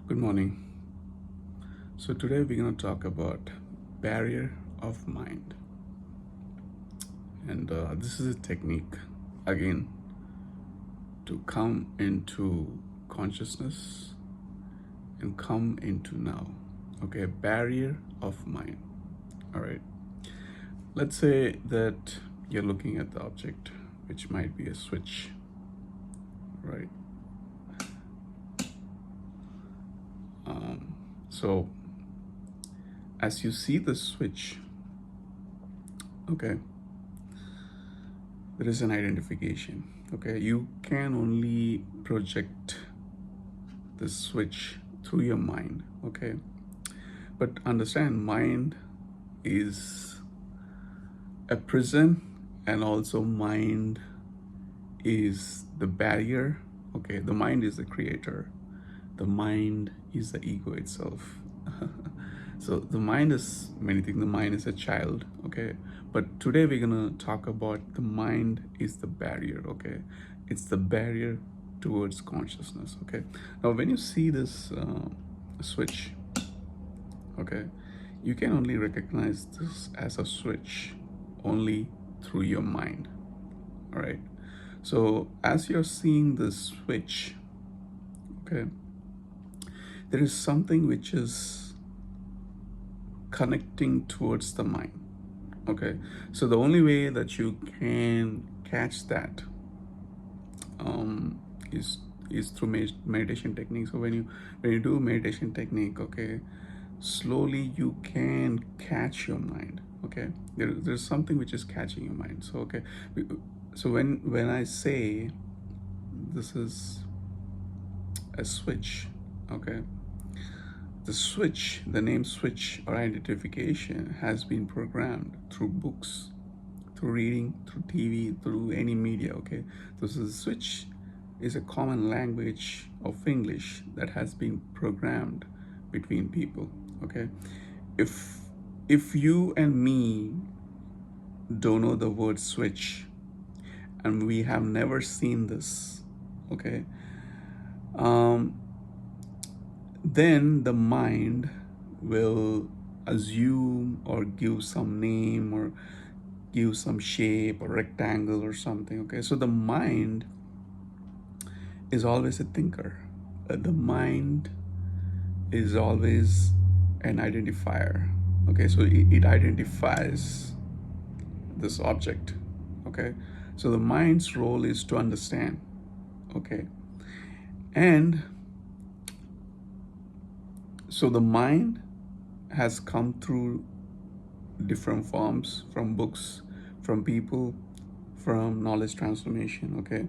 Good morning. So today we're going to talk about barrier of mind, and this is a technique again to come into consciousness and come into now. Okay, barrier of mind. All right. Let's say that you're looking at the object, which might be a switch, right? So as you see the switch, okay, there is an identification. Okay, you can only project the switch through your mind. Okay, but understand, mind is a prison, and also mind is the barrier. Okay, the mind is the creator, the mind is the ego itself. So the mind is many things. The mind is a child. Okay, but today we're gonna talk about the mind is the barrier. Okay, it's the barrier towards consciousness. Okay, now when you see this switch, okay, you can only recognize this as a switch only through your mind. All right, so as you're seeing this switch, okay, there is something which is connecting towards the mind. Okay, so the only way that you can catch that is through meditation technique. So when you do meditation technique, okay, slowly you can catch your mind. Okay, there's something which is catching your mind. So okay, so when I say this is a switch, okay, the switch, the name switch or identification has been programmed through books, through reading, through TV, through any media. Okay, so the switch is a common language of English that has been programmed between people. Okay, if you and me don't know the word switch and we have never seen this, okay, then the mind will assume or give some name or give some shape or rectangle or something. Okay, so the mind is always a thinker. The mind is always an identifier. Okay, so it identifies this object. Okay, so the mind's role is to understand. Okay, and so the mind has come through different forms, from books, from people, from knowledge transformation. Okay,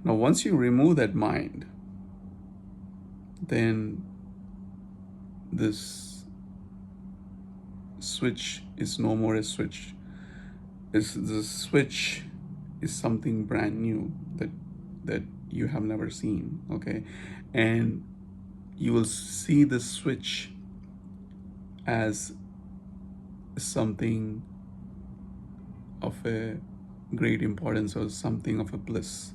now once you remove that mind, then this switch is no more a switch. The switch is something brand new that you have never seen. Okay, and you will see the switch as something of a great importance or something of a bliss,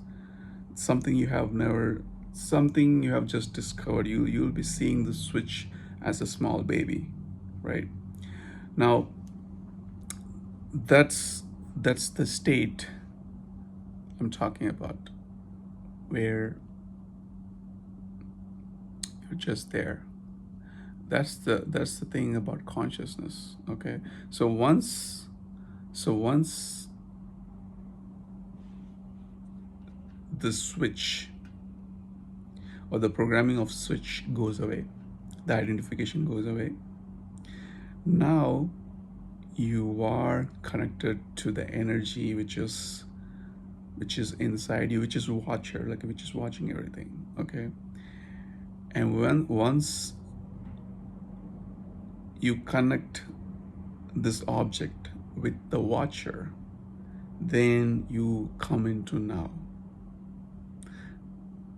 something you have never, something you have just discovered. You'll be seeing the switch as a small baby, right? Now that's the state I'm talking about, where you're just there. That's the thing about consciousness. Okay, so once the switch or the programming of switch goes away, the identification goes away, now you are connected to the energy which is inside you, which is watcher, like which is watching everything. Okay, and once you connect this object with the watcher, then you come into now,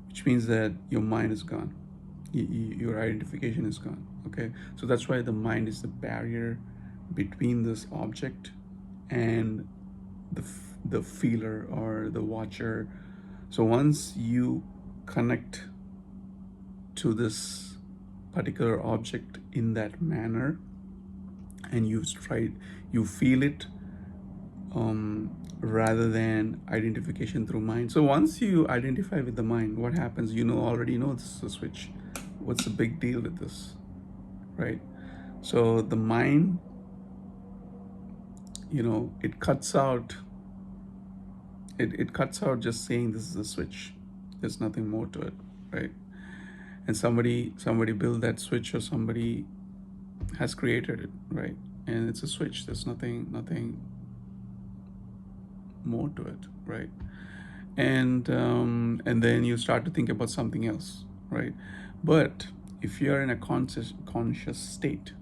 which means that your mind is gone. Your identification is gone. Okay, so that's why the mind is the barrier between this object and the feeler or the watcher. So once you connect to this particular object in that manner, and you feel it, rather than identification through mind. So once you identify with the mind, what happens? You already know this is a switch. What's the big deal with this, right? So the mind, it cuts out. It cuts out just saying this is a switch. There's nothing more to it, right? And somebody built that switch, or somebody has created it, right? And it's a switch. There's nothing more to it, right? And then you start to think about something else, right? But if you're in a conscious state,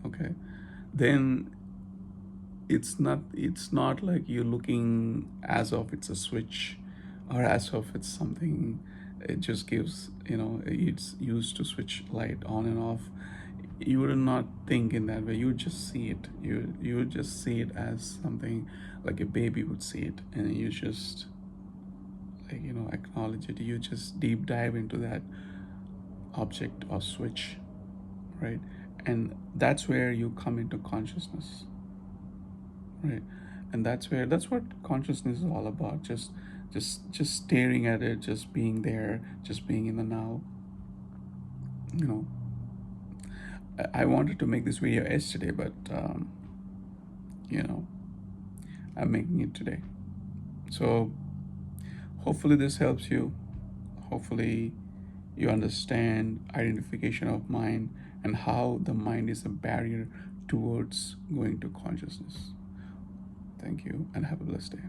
okay, then it's not like you're looking as if it's a switch, or as if it's something. It just gives, it's used to switch light on and off. You would not think in that way. You would just see it. You would just see it as something like a baby would see it, and you just, like, acknowledge it. You just deep dive into that object or switch, right? And that's where you come into consciousness, right? And that's what consciousness is all about. Just staring at it, just being there, just being in the now. I wanted to make this video yesterday, but I'm making it today. So hopefully this helps you. Hopefully you understand identification of mind, and how the mind is a barrier towards going to consciousness. Thank you, and have a blessed day.